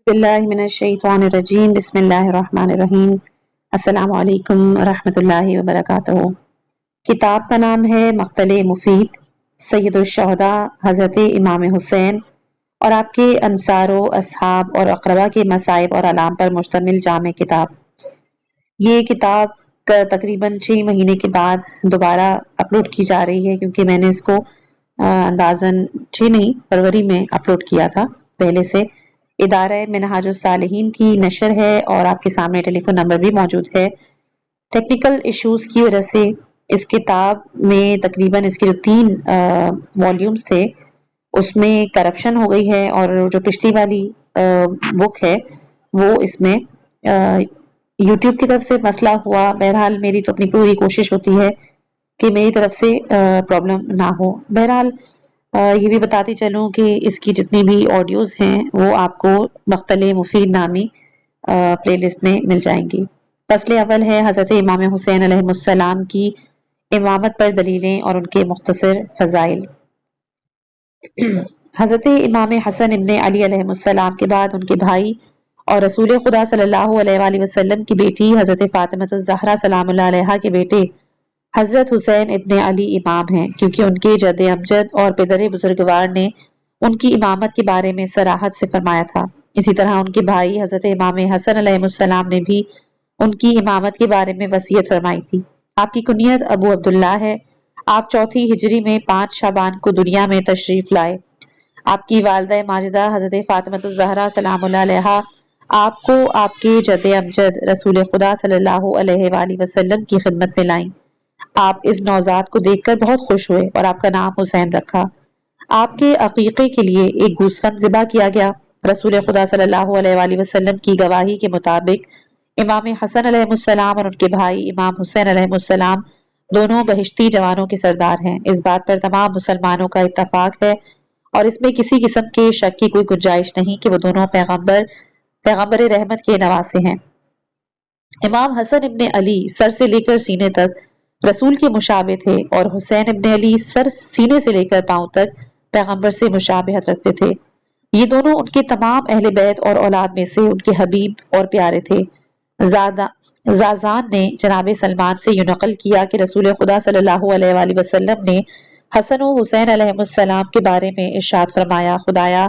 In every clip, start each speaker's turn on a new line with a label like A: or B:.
A: باللہ من الشیطان الرجیم بسم اللہ الرحمن الرحیم السلام علیکم ورحمۃ اللہ وبرکاتہ۔ کتاب کا نام ہے مقتل مفید، سید الشہداء حضرت امام حسین اور آپ کے انصار و اصحاب اور اقربا کے مصائب اور علام پر مشتمل جامع کتاب۔ یہ کتاب تقریباً 6 مہینے کے بعد دوبارہ اپلوڈ کی جا رہی ہے، کیونکہ میں نے اس کو اندازاً 6 نہیں فروری میں اپلوڈ کیا تھا پہلے سے۔ ادارہ منہاج الصالحین کی نشر ہے اور آپ کے سامنے ٹیلی فون نمبر بھی موجود ہے۔ ٹیکنیکل ایشوز کی وجہ سے اس کتاب میں تقریباً اس کے جو 3 والیومز تھے اس میں کرپشن ہو گئی ہے، اور جو پچھلی والی بک ہے وہ اس میں یوٹیوب کی طرف سے مسئلہ ہوا۔ بہرحال میری تو اپنی پوری کوشش ہوتی ہے کہ میری طرف سے پرابلم نہ ہو۔ بہرحال یہ بھی بتاتی چلوں کہ اس کی جتنی بھی آڈیوز ہیں وہ آپ کو مقتل مفید نامی پلے لسٹ میں مل جائیں گی۔ فصل اول ہے حضرت امام حسین علیہ السلام کی امامت پر دلیلیں اور ان کے مختصر فضائل۔ حضرت امام حسن ابن علی علیہ السلام کے بعد ان کے بھائی اور رسول خدا صلی اللہ علیہ وآلہ وسلم کی بیٹی حضرت فاطمہ الزہرا سلام اللہ علیہا کے بیٹے حضرت حسین ابن علی امام ہیں، کیونکہ ان کے جد امجد اور پدر بزرگوار نے ان کی امامت کے بارے میں صراحت سے فرمایا تھا۔ اسی طرح ان کے بھائی حضرت امام حسن علیہ السلام نے بھی ان کی امامت کے بارے میں وصیت فرمائی تھی۔ آپ کی کنیت ابو عبداللہ ہے۔ آپ 4 ہجری میں 5 شعبان کو دنیا میں تشریف لائے۔ آپ کی والدہ ماجدہ حضرت فاطمہ الزہرا سلام اللہ علیہا آپ کو آپ کے جد امجد رسول خدا صلی اللہ علیہ وآلہ وسلم کی خدمت میں لائیں۔ آپ اس نوزاد کو دیکھ کر بہت خوش ہوئے اور آپ کا نام حسین رکھا۔ آپ کے عقیقے کے لیے ایک گوسفند ذبح کیا گیا۔ رسول خدا صلی اللہ علیہ وآلہ وسلم کی گواہی کے مطابق امام حسن علیہ السلام اور ان کے بھائی امام حسین علیہ السلام دونوں بہشتی جوانوں کے سردار ہیں۔ اس بات پر تمام مسلمانوں کا اتفاق ہے اور اس میں کسی قسم کے شک کی کوئی گنجائش نہیں کہ وہ دونوں پیغمبر رحمت کے نواسے ہیں۔ امام حسن ابن علی سر سے لے کر سینے تک رسول کے مشابہ تھے، اور حسین ابن علی سینے سے لے کر پاؤں تک پیغمبر سے مشابہت رکھتے تھے۔ یہ دونوں ان کے تمام اہل بیت اور اولاد میں سے ان کے حبیب اور پیارے تھے۔ زازان نے جناب سلمان سے یہ نقل کیا کہ رسول خدا صلی اللہ علیہ وآلہ وسلم نے حسن و حسین علیہ السلام کے بارے میں ارشاد فرمایا، خدایا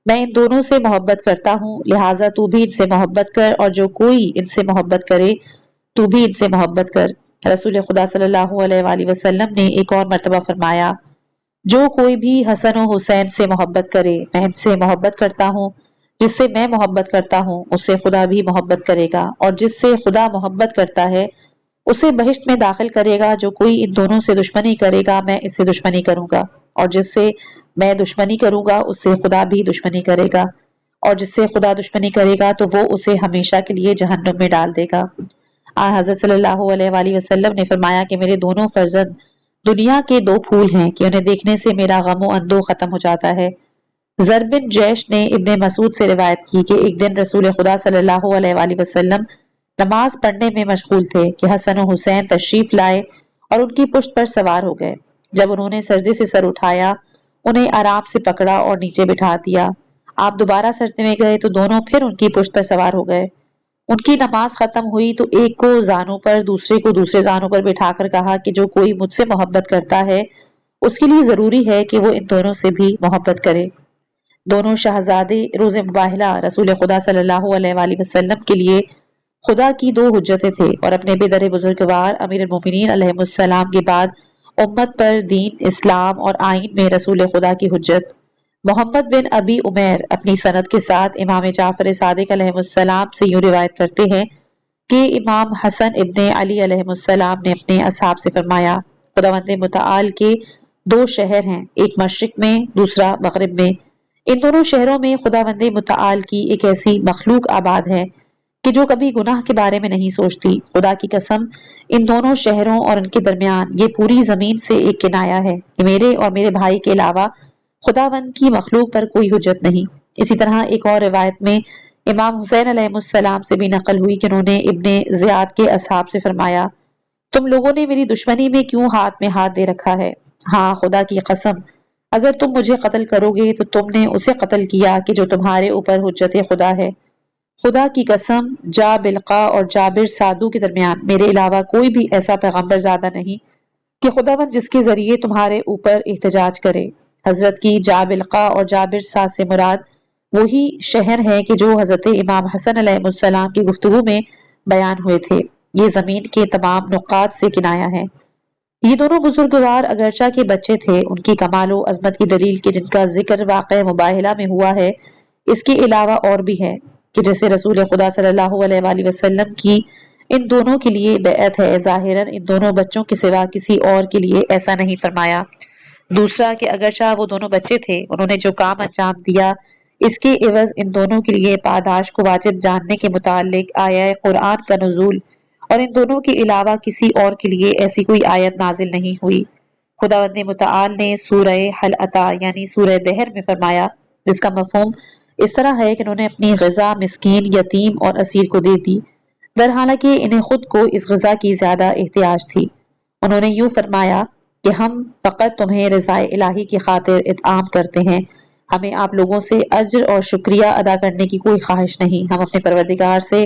A: میں ان دونوں سے محبت کرتا ہوں، لہٰذا تو بھی ان سے محبت کر، اور جو کوئی ان سے محبت کرے تو بھی ان سے محبت کر۔ رسول خدا صلی اللہ علیہ وآلہ وسلم نے ایک اور مرتبہ فرمایا، جو کوئی بھی حسن و حسین سے محبت کرے میں ان سے محبت کرتا ہوں، جس سے میں محبت کرتا ہوں اس سے خدا بھی محبت کرے گا، اور جس سے خدا محبت کرتا ہے اسے بہشت میں داخل کرے گا۔ جو کوئی ان دونوں سے دشمنی کرے گا میں اس سے دشمنی کروں گا، اور جس سے میں دشمنی کروں گا اس سے خدا بھی دشمنی کرے گا، اور جس سے خدا دشمنی کرے گا تو وہ اسے ہمیشہ کے لیے جہنم میں ڈال دے گا۔ حضرت صلی اللہ علیہ وآلہ وسلم نے فرمایا کہ میرے دونوں فرزند دنیا کے 2 پھول ہیں کہ انہیں دیکھنے سے میرا غم و اندوہ ختم ہو جاتا ہے۔ زر بن جیش نے ابن مسعود سے روایت کی کہ ایک دن رسول خدا صلی اللہ علیہ وآلہ وسلم نماز پڑھنے میں مشغول تھے کہ حسن و حسین تشریف لائے اور ان کی پشت پر سوار ہو گئے۔ جب انہوں نے سجدے سے سر اٹھایا انہیں آرام سے پکڑا اور نیچے بٹھا دیا۔ آپ دوبارہ سجدے میں گئے تو دونوں پھر ان کی پشت پر سوار ہو گئے۔ ان کی نماز ختم ہوئی تو ایک کو زانوں پر دوسرے کو دوسرے زانوں پر بٹھا کر کہا کہ جو کوئی مجھ سے محبت کرتا ہے اس کے لیے ضروری ہے کہ وہ ان دونوں سے بھی محبت کرے۔ دونوں شہزادے روز مباہلہ رسول خدا صلی اللہ علیہ وآلہ وسلم کے لیے خدا کی 2 حجتیں تھے، اور اپنے پدر بزرگوار امیر المومنین علیہ السلام کے بعد امت پر دین، اسلام اور آئین میں رسول خدا کی حجت۔ محمد بن ابی عمیر اپنی سند کے ساتھ امام جعفر صادق علیہ السلام سے یوں روایت کرتے ہیں کہ امام حسن ابن علی علیہ السلام نے اپنے اصحاب سے فرمایا، خداوند متعال کے 2 شہر ہیں، ایک مشرق میں دوسرا مغرب میں۔ ان دونوں شہروں میں خداوند متعال کی ایک ایسی مخلوق آباد ہے کہ جو کبھی گناہ کے بارے میں نہیں سوچتی۔ خدا کی قسم ان دونوں شہروں اور ان کے درمیان یہ پوری زمین سے ایک کنایا ہے کہ میرے اور میرے بھائی کے علاوہ خداوند کی مخلوق پر کوئی حجت نہیں۔ اسی طرح ایک اور روایت میں امام حسین علیہ السلام سے بھی نقل ہوئی کہ انہوں نے ابن زیاد کے اصحاب سے فرمایا، تم لوگوں نے میری دشمنی میں کیوں ہاتھ میں ہاتھ دے رکھا ہے؟ ہاں خدا کی قسم اگر تم مجھے قتل کرو گے تو تم نے اسے قتل کیا کہ جو تمہارے اوپر حجت خدا ہے۔ خدا کی قسم، جا بلقا اور جابر سادو کے درمیان میرے علاوہ کوئی بھی ایسا پیغمبر زیادہ نہیں کہ خداوند جس کے ذریعے تمہارے اوپر احتجاج کرے۔ حضرت کی جا بلقا اور جابر ساد سے مراد وہی شہر ہیں کہ جو حضرت امام حسن علیہ السلام کی گفتگو میں بیان ہوئے تھے۔ یہ زمین کے تمام نقاط سے کنایا ہے۔ یہ دونوں بزرگوار اگرچہ کے بچے تھے، ان کی کمال و عظمت کی دلیل کہ جن کا ذکر واقع مباہلہ میں ہوا ہے، اس کے علاوہ اور بھی ہے کہ جیسے رسول خدا صلی اللہ علیہ وآلہ وسلم کی ان دونوں کے لیے بیعت ہے، ظاہراً ان دونوں بچوں کے سوا کسی اور کے لیے ایسا نہیں فرمایا۔ دوسرا کہ اگرچہ وہ دونوں بچے تھے، انہوں نے جو کام انجام دیا، اس کے عوض ان دونوں کے لیے پاداش کو واجب جاننے کے متعلق آیہ قرآن کا نزول اور ان دونوں کے علاوہ کسی اور کے لیے ایسی کوئی آیت نازل نہیں ہوئی۔ خداوند متعال نے سورہ حل عطا یعنی سورہ دہر میں فرمایا، جس کا مفہوم اس طرح ہے کہ انہوں نے اپنی غذا مسکین، یتیم اور اسیر کو دے دی، در حالانکہ انہیں خود کو اس غذا کی زیادہ احتیاج تھی۔ انہوں نے یوں فرمایا کہ ہم فقط تمہیں رضائے الہی کی خاطر اطعام کرتے ہیں، ہمیں آپ لوگوں سے اجر اور شکریہ ادا کرنے کی کوئی خواہش نہیں، ہم اپنے پروردگار سے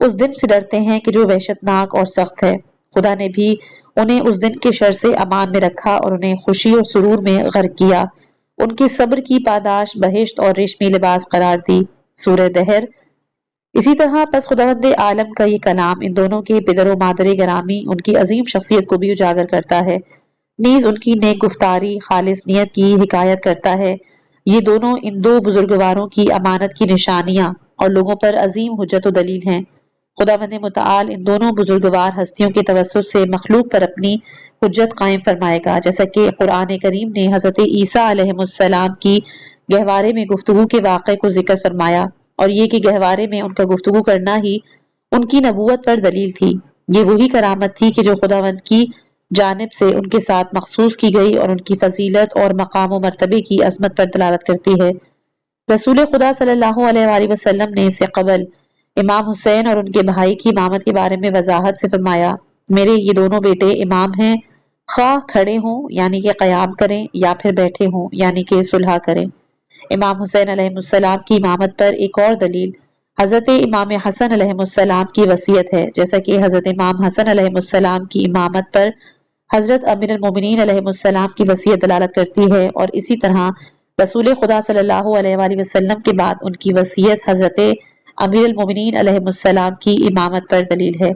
A: اس دن سے ڈرتے ہیں کہ جو وحشت ناک اور سخت ہے۔ خدا نے بھی انہیں اس دن کے شر سے امان میں رکھا اور انہیں خوشی اور سرور میں غرق کیا، ان کے صبر کی پاداش بہشت اور ریشمی لباس قرار دی۔ سورہ دہر۔ اسی طرح پس خداوند عالم کا یہ کلام ان دونوں کے پدر و مادر گرامی، ان کی عظیم شخصیت کو بھی اجاگر کرتا ہے، نیز ان کی نیک گفتاری، خالص نیت کی حکایت کرتا ہے۔ یہ دونوں ان دو بزرگواروں کی امانت کی نشانیاں اور لوگوں پر عظیم حجت و دلیل ہیں۔ خداوند متعال ان دونوں بزرگوار ہستیوں کے توسط سے مخلوق پر اپنی حجت قائم فرمائے گا، جیسا کہ قرآن کریم نے حضرت عیسیٰ علیہ السلام کی گہوارے میں گفتگو کے واقعے کو ذکر فرمایا، اور یہ کہ گہوارے میں ان کا گفتگو کرنا ہی ان کی نبوت پر دلیل تھی۔ یہ وہی کرامت تھی کہ جو خداوند کی جانب سے ان کے ساتھ مخصوص کی گئی اور ان کی فضیلت اور مقام و مرتبے کی عظمت پر دلالت کرتی ہے۔ رسول خدا صلی اللہ علیہ وآلہ وسلم نے اس سے قبل امام حسین اور ان کے بھائی کی امامت کے بارے میں وضاحت سے فرمایا، میرے یہ دونوں بیٹے امام ہیں، خواہ کھڑے ہوں یعنی کہ قیام کریں یا پھر بیٹھے ہوں یعنی کہ صلح کریں۔ امام حسین علیہ السلام کی امامت پر ایک اور دلیل حضرت امام حسن علیہ السلام کی وصیت ہے، جیسا کہ حضرت امام حسن علیہ السلام کی امامت پر حضرت امیر المومنین علیہ السلام کی وصیت دلالت کرتی ہے، اور اسی طرح رسول خدا صلی اللہ علیہ وآلہ وسلم کے بعد ان کی وصیت حضرت امیر المومنین علیہ السلام کی امامت پر دلیل ہے۔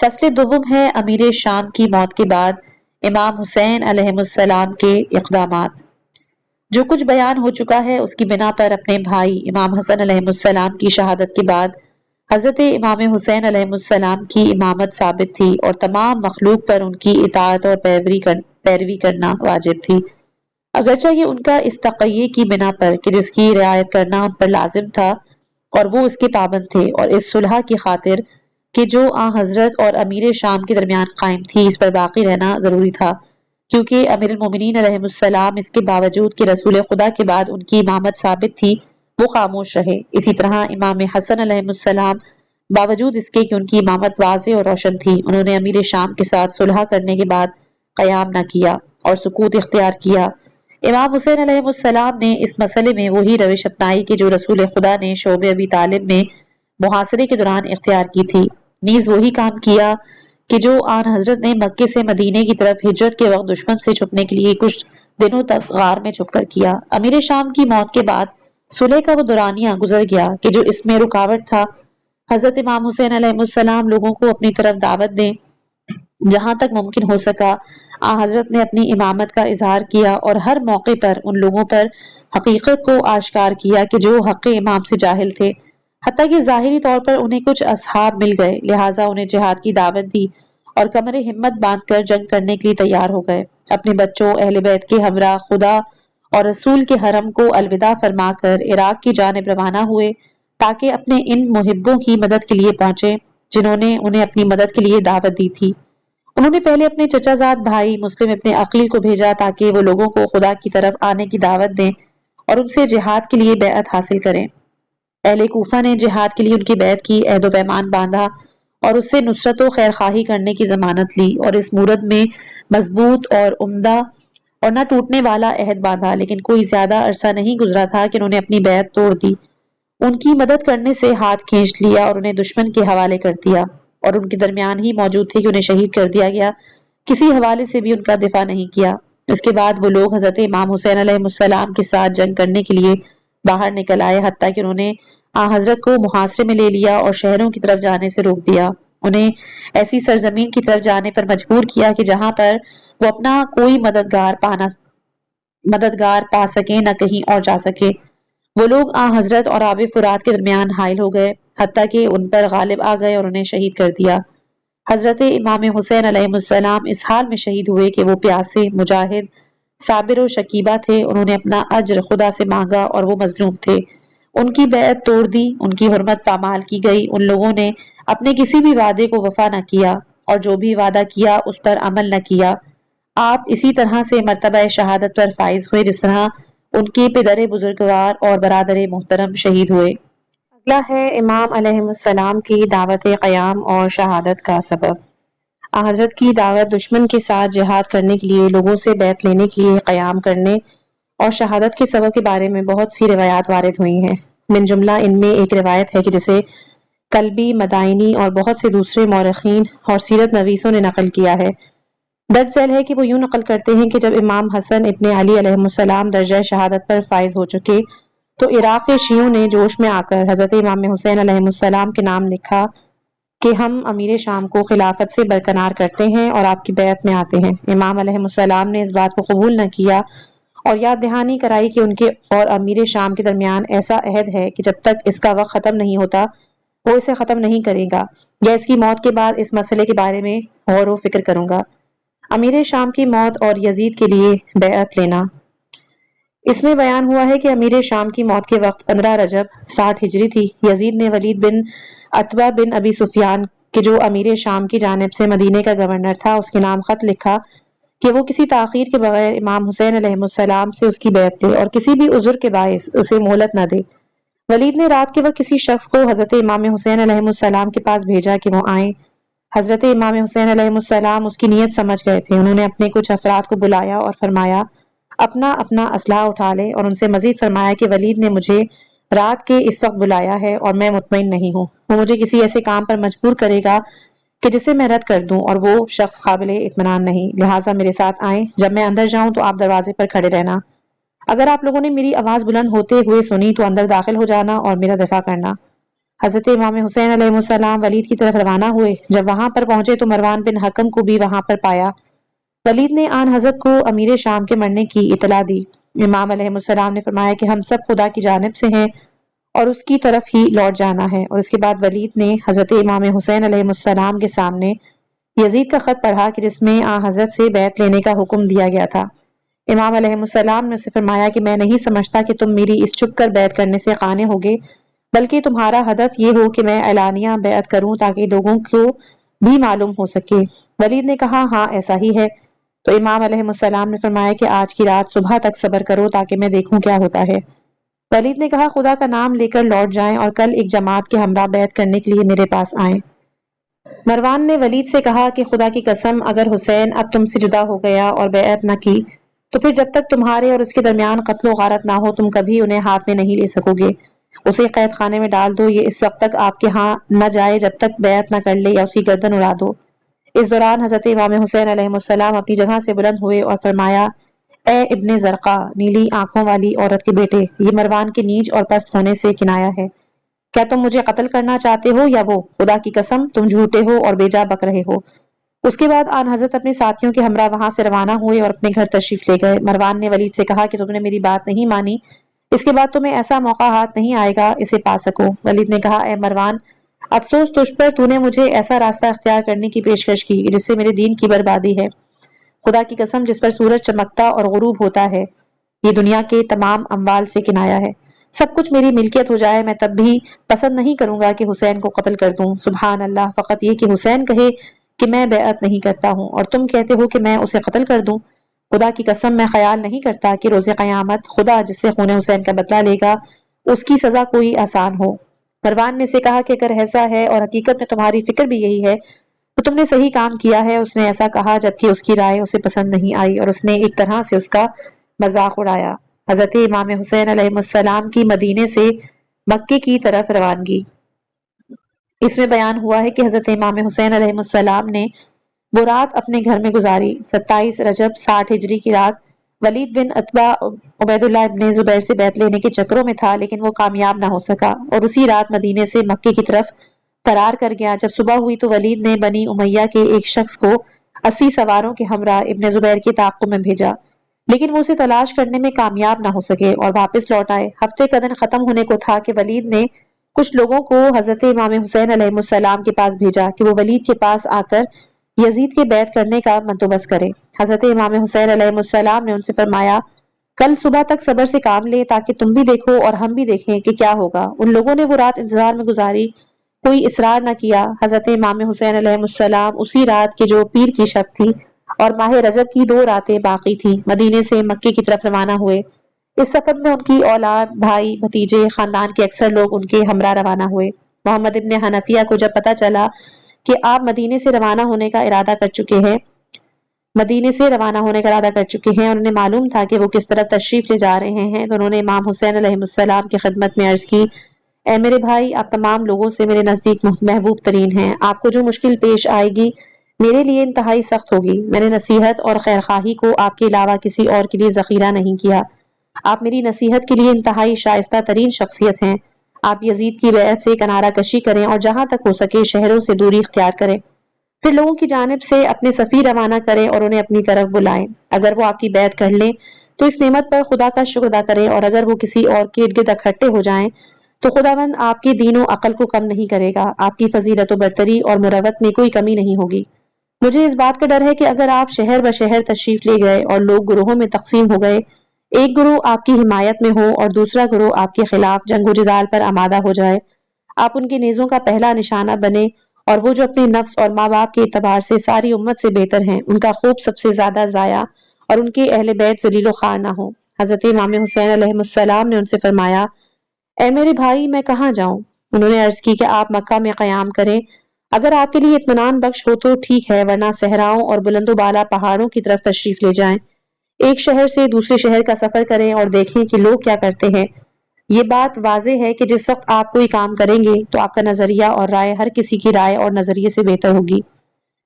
A: فصل دوم ہے امیر شام کی موت کے بعد امام حسین علیہ السلام کے اقدامات۔ جو کچھ بیان ہو چکا ہے اس کی بنا پر اپنے بھائی امام حسن علیہ السلام کی شہادت کے بعد حضرت امام حسین علیہ السلام کی امامت ثابت تھی اور تمام مخلوق پر ان کی اطاعت اور پیروی کرنا واجب تھی، اگرچہ یہ ان کا اس تقیے کی بنا پر کہ جس کی رعایت کرنا ان پر لازم تھا اور وہ اس کے پابند تھے، اور اس صلح کی خاطر کہ جو حضرت اور امیر شام کے درمیان قائم تھی اس پر باقی رہنا ضروری تھا، کیونکہ امیر المومنین علیہ السلام اس کے باوجود کہ رسول خدا کے بعد ان کی امامت ثابت تھی وہ خاموش رہے۔ اسی طرح امام حسن علیہ السلام باوجود اس کے کہ ان کی امامت واضح اور روشن تھی، انہوں نے امیر شام کے ساتھ صلح کرنے کے بعد قیام نہ کیا اور سکوت اختیار کیا۔ امام حسین علیہ السلام نے اس مسئلے میں وہی روش اپنائی کہ جو رسول خدا نے شعب ابی طالب میں محاصرے کے دوران اختیار کی تھی، نیز وہی کام کیا کہ جو آن حضرت نے مکے سے مدینے کی طرف ہجرت کے وقت دشمن سے چھپنے کے لیے کچھ دنوں تک غار میں چھپ کر کیا۔ امیر شام کی موت کے بعد صلح کا وہ دورانیہ گزر گیا کہ جو اس میں رکاوٹ تھا۔ حضرت امام حسین علیہ السلام لوگوں کو اپنی طرف دعوت دیں، جہاں تک ممکن ہو سکا حضرت نے اپنی امامت کا اظہار کیا اور ہر موقع پر ان لوگوں پر حقیقت کو آشکار کیا کہ جو حق امام سے جاہل تھے، حتیٰ کہ ظاہری طور پر انہیں کچھ اصحاب مل گئے، لہٰذا انہیں جہاد کی دعوت دی اور کمر ہمت باندھ کر جنگ کرنے کے لیے تیار ہو گئے۔ اپنے بچوں، اہل بیت کے ہمراہ خدا اور رسول کے حرم کو الوداع فرما کر عراق کی جانب روانہ ہوئے تاکہ اپنے ان محبوں کی مدد کے لیے پہنچے جنہوں نے انہیں اپنی مدد کے لیے دعوت دی تھی۔ انہوں نے پہلے اپنے چچا زاد بھائی مسلم ابن عقیل کو بھیجا تاکہ وہ لوگوں کو خدا کی طرف آنے کی دعوت دیں اور ان سے جہاد کے لیے بیعت حاصل کریں۔ اہل کوفہ نے جہاد کے لیے ان کی بیعت کی، عہد و پیمان باندھا اور اس سے نصرت و خیر خواہی کرنے کی ضمانت لی، اور اس مورد میں مضبوط اور عمدہ اور نہ ٹوٹنے والا عہد باندھا، لیکن کوئی زیادہ عرصہ نہیں گزرا تھا کہ انہوں نے اپنی بیعت توڑ دی۔ ان کی مدد کرنے سے ہاتھ کھینچ لیا اور انہیں دشمن کے حوالے کر دیا، اور ان کے درمیان ہی موجود تھے کہ انہیں شہید کر دیا گیا، کسی حوالے سے بھی ان کا دفاع نہیں کیا۔ اس کے بعد وہ لوگ حضرت امام حسین علیہ السلام کے ساتھ جنگ کرنے کے لیے باہر نکل آئے، حتیٰ کہ انہوں نے حضرت کو محاصرے میں لے لیا اور شہروں کی طرف جانے سے روک دیا، انہیں ایسی سرزمین کی طرف جانے پر مجبور کیا کہ جہاں پر وہ اپنا کوئی مددگار پا سکے نہ کہیں اور جا سکے۔ وہ لوگ حضرت اور آب فرات کے درمیان حائل ہو گئے، حتیٰ کہ ان پر غالب آ گئے اور انہیں شہید کر دیا۔ حضرت امام حسین علیہ السلام اس حال میں شہید ہوئے کہ وہ پیاسے، مجاہد، صابر و شکیبہ تھے۔ انہوں نے اپنا اجر خدا سے مانگا اور وہ مظلوم تھے۔ ان کی بیعت توڑ دی، ان کی حرمت پامال کی گئی، ان لوگوں نے اپنے کسی بھی وعدے کو وفا نہ کیا اور جو بھی وعدہ کیا اس پر عمل نہ کیا۔ آپ اسی طرح سے مرتبہ شہادت پر فائز ہوئے جس طرح ان کے پدر بزرگوار اور برادر محترم شہید ہوئے۔ اگلا ہے امام علیہ السلام کی دعوت قیام اور شہادت کا سبب۔ حضرت کی دعوت دشمن کے ساتھ جہاد کرنے کے لیے، لوگوں سے بیعت لینے کے لیے، قیام کرنے اور شہادت کے سبب کے بارے میں بہت سی روایات وارد ہوئی ہیں۔ من جملہ ان میں ایک روایت ہے کہ جسے کلبی، مدائنی اور بہت سے دوسرے مورخین اور سیرت نویسوں نے نقل کیا ہے۔ درج ذیل ہے کہ وہ یوں نقل کرتے ہیں کہ جب امام حسن ابن علی علیہ السلام درجہ شہادت پر فائز ہو چکے تو عراق کے شیعوں نے جوش میں آ کر حضرت امام حسین علیہ السلام کے نام لکھا کہ ہم امیر شام کو خلافت سے برکنار کرتے ہیں اور آپ کی بیعت میں آتے ہیں۔ امام علیہ السلام نے اس بات کو قبول نہ کیا اور یاد دہانی کرائی کہ ان کے اور امیر شام کے درمیان ایسا عہد ہے کہ جب تک اس کا وقت ختم نہیں ہوتا وہ اسے ختم نہیں کرے گا، یا اس کی موت کے بعد اس مسئلے کے بارے میں غور و فکر کروں گا۔ امیر شام کی موت اور یزید کے لیے بیعت لینا۔ اس میں بیان ہوا ہے کہ امیر شام کی موت کے وقت 15 رجب 60 ہجری تھی۔ یزید نے ولید بن عتبہ بن ابی سفیان کہ جو امیر شام کی جانب سے مدینے کا گورنر تھا، اس کے نام خط لکھا کہ وہ کسی تاخیر کے بغیر امام حسین علیہ السلام سے اس کی بیعت لے اور کسی بھی عذر کے باعث اسے مہلت نہ دے۔ ولید نے رات کے وقت کسی شخص کو حضرت امام حسین علیہ السلام کے پاس بھیجا کہ وہ آئیں۔ حضرت امام حسین علیہ السلام اس کی نیت سمجھ گئے تھے۔ انہوں نے اپنے کچھ افراد کو بلایا اور فرمایا اپنا اپنا اسلحہ اٹھا لے، اور ان سے مزید فرمایا کہ ولید نے مجھے رات کے اس وقت بلایا ہے اور میں مطمئن نہیں ہوں، وہ مجھے کسی ایسے کام پر مجبور کرے گا کہ جسے میں رد کر دوں، اور وہ شخص قابل اطمینان نہیں، لہٰذا میرے ساتھ آئیں۔ جب میں اندر جاؤں تو آپ دروازے پر کھڑے رہنا، اگر آپ لوگوں نے میری آواز بلند ہوتے ہوئے سنی تو اندر داخل ہو جانا اور میرا دفاع کرنا۔ حضرت امام حسین علیہ السلام ولید کی طرف روانہ ہوئے۔ جب وہاں پر پہنچے تو مروان بن حکم کو بھی وہاں پر پایا۔ ولید نے آن حضرت کو امیر شام کے مرنے کی اطلاع دی۔ امام علیہ السلام نے فرمایا کہ ہم سب خدا کی جانب سے ہیں اور اس کی طرف ہی لوٹ جانا ہے، اور اس کے بعد ولید نے حضرت امام حسین علیہ السلام کے سامنے یزید کا خط پڑھا کہ جس میں حضرت سے بیعت لینے کا حکم دیا گیا تھا۔ امام علیہ السلام نے اسے فرمایا کہ میں نہیں سمجھتا کہ تم میری اس چھپ کر بیعت کرنے سے قانع ہوگے، بلکہ تمہارا ہدف یہ ہو کہ میں اعلانیہ بیعت کروں تاکہ لوگوں کو بھی معلوم ہو سکے۔ ولید نے کہا ہاں ایسا ہی ہے۔ تو امام علیہ السلام نے فرمایا کہ آج کی رات صبح تک صبر کرو تاکہ میں دیکھوں کیا ہوتا ہے۔ ولید نے کہا خدا کا نام لے کر لوٹ جائیں اور کل ایک جماعت کے ہمراہ بیعت کرنے کے لیے میرے پاس آئیں۔ مروان نے ولید سے کہا کہ خدا کی قسم اگر حسین اب تم سے جدا ہو گیا اور بیعت نہ کی تو پھر جب تک تمہارے اور اس کے درمیان قتل و غارت نہ ہو تم کبھی انہیں ہاتھ میں نہیں لے سکو گے۔ اسے قید خانے میں ڈال دو، یہ اس وقت تک آپ کے ہاں نہ جائے جب تک بیعت نہ کر لے یا اس کی گردن اڑا دو۔ اس دوران حضرت امام حسین علیہ السلام اپنی جگہ سے بلند ہوئے اور فرمایا اے ابن زرقا، نیلی آنکھوں والی عورت کے بیٹے، یہ مروان کے نیچ اور پست ہونے سے کنایا ہے۔ کیا تم مجھے قتل کرنا چاہتے ہو یا وہ؟ خدا کی قسم تم جھوٹے ہو اور بیجا بک رہے ہو۔ اس کے بعد آن حضرت اپنے ساتھیوں کے ہمراہ وہاں سے روانہ ہوئے اور اپنے گھر تشریف لے گئے۔ مروان نے ولید سے کہا کہ تم نے میری بات نہیں مانی، اس کے بعد تمہیں ایسا موقع ہاتھ نہیں آئے گا اسے پا سکو۔ ولید نے کہا اے مروان، افسوس تجھ پر، تو نے مجھے ایسا راستہ اختیار کرنے کی پیشکش کی جس سے میرے دین کی بربادی ہے۔ خدا کی قسم جس پر سورج چمکتا اور غروب ہوتا ہے، یہ دنیا کے تمام اموال سے کنایا ہے۔ سب کچھ میری ملکیت ہو جائے میں تب بھی پسند نہیں کروں گا کہ حسین کو قتل کر دوں۔ سبحان اللہ، فقط یہ کہ حسین کہے کہ میں بیعت نہیں کرتا ہوں اور تم کہتے ہو کہ میں اسے قتل کر دوں۔ خدا کی قسم میں خیال نہیں کرتا کہ روز قیامت خدا جس سے خون حسین کا بدلہ لے گا اس کی سزا کوئی آسان ہو۔ مروان نے سے کہا کہ اگر ایسا ہے اور حقیقت میں تمہاری فکر بھی یہی ہے تو تم نے صحیح کام کیا ہے، اس نے ایسا کہا جبکہ اس کی رائے اسے پسند نہیں آئی اور اس نے ایک طرح سے اس کا مذاق اڑایا۔ حضرت امام حسین علیہ السلام کی مدینے سے مکے کی طرف روانگی۔ اس میں بیان ہوا ہے کہ حضرت امام حسین علیہ السلام نے وہ رات اپنے گھر میں گزاری۔ 27 رجب 60 ہجری کی رات ولید بن عتبہ عبید اللہ ابن زبیر سے بیعت لینے کے چکروں میں تھا، لیکن وہ کامیاب نہ ہو سکا اور اسی رات مدینے سے مکے کی طرف فرار کر گیا۔ جب صبح ہوئی تو ولید نے بنی امیہ کے ایک شخص کو 80 سواروں کے ہمراہ ابن زبیر کے تعاقب میں بھیجا، لیکن وہ اسے تلاش کرنے میں کامیاب نہ ہو سکے اور واپس لوٹ آئے۔ ہفتے کا دن ختم ہونے کو تھا کہ ولید نے کچھ لوگوں کو حضرت امام حسین علیہ السلام کے پاس بھیجا کہ وہ ولید کے پاس آ کر یزید کے بیعت کرنے کا بندوبست کرے۔ حضرت امام حسین علیہ السلام نے ان سے فرمایا، کل صبح تک صبر سے کام لے تاکہ تم بھی دیکھو اور ہم بھی دیکھیں کہ کیا ہوگا۔ ان لوگوں نے وہ رات انتظار میں گزاری، کوئی اصرار نہ کیا۔ حضرت امام حسین علیہ السلام اسی رات کے جو پیر کی شب تھی اور ماہ رجب کی 2 راتیں باقی تھیں، مدینے سے مکے کی طرف روانہ ہوئے۔ اس سفر میں ان کی اولاد، بھائی، بھتیجے، خاندان کے اکثر لوگ ان کے ہمراہ روانہ ہوئے۔ محمد ابن حنفیہ کو جب پتہ چلا کہ آپ مدینے سے روانہ ہونے کا ارادہ کر چکے ہیں اور انہیں معلوم تھا کہ وہ کس طرف تشریف لے جا رہے ہیں، تو انہوں نے امام حسین علیہ السلام کی خدمت میں عرض کی، اے میرے بھائی، آپ تمام لوگوں سے میرے نزدیک محبوب ترین ہیں۔ آپ کو جو مشکل پیش آئے گی میرے لیے انتہائی سخت ہوگی۔ میں نے نصیحت اور خیرخواہی کو آپ کے علاوہ کسی اور کے لیے ذخیرہ نہیں کیا۔ آپ میری نصیحت کے لیے انتہائی شائستہ ترین شخصیت ہیں۔ آپ یزید کی بیعت سے کنارہ کشی کریں اور جہاں تک ہو سکے شہروں سے دوری اختیار کریں، پھر لوگوں کی جانب سے اپنے سفیر روانہ کریں اور انہیں اپنی طرف بلائیں۔ اگر وہ آپ کی بیعت کر لیں تو اس نعمت پر خدا کا شکر ادا کریں، اور اگر وہ کسی اور کے ارد گرد اکٹھے ہو جائیں تو خداوند آپ کے دین و عقل کو کم نہیں کرے گا۔ آپ کی فضیلت و برتری اور مروت میں کوئی کمی نہیں ہوگی۔ مجھے اس بات کا ڈر ہے کہ اگر آپ شہر بشہر تشریف لے گئے اور لوگ گروہوں میں تقسیم ہو گئے، ایک گروہ آپ کی حمایت میں ہو اور دوسرا گروہ آپ کے خلاف جنگ و جدال پر آمادہ ہو جائے، آپ ان کے نیزوں کا پہلا نشانہ بنے، اور وہ جو اپنے نفس اور ماں باپ کے اعتبار سے ساری امت سے بہتر ہیں، ان کا خوب سب سے زیادہ ضائع اور ان کے اہل بیت ذلیل و خوار نہ ہو۔ حضرت امام حسین علیہ السلام نے ان سے فرمایا، اے میرے بھائی، میں کہاں جاؤں؟ انہوں نے عرض کی کہ آپ مکہ میں قیام کریں، اگر آپ کے لیے اطمینان بخش ہو تو ٹھیک ہے، ورنہ صحراؤں اور بلند و بالا پہاڑوں کی طرف تشریف لے جائیں۔ ایک شہر سے دوسرے شہر کا سفر کریں اور دیکھیں کہ لوگ کیا کرتے ہیں۔ یہ بات واضح ہے کہ جس وقت آپ کوئی کام کریں گے تو آپ کا نظریہ اور رائے ہر کسی کی رائے اور نظریے سے بہتر ہوگی۔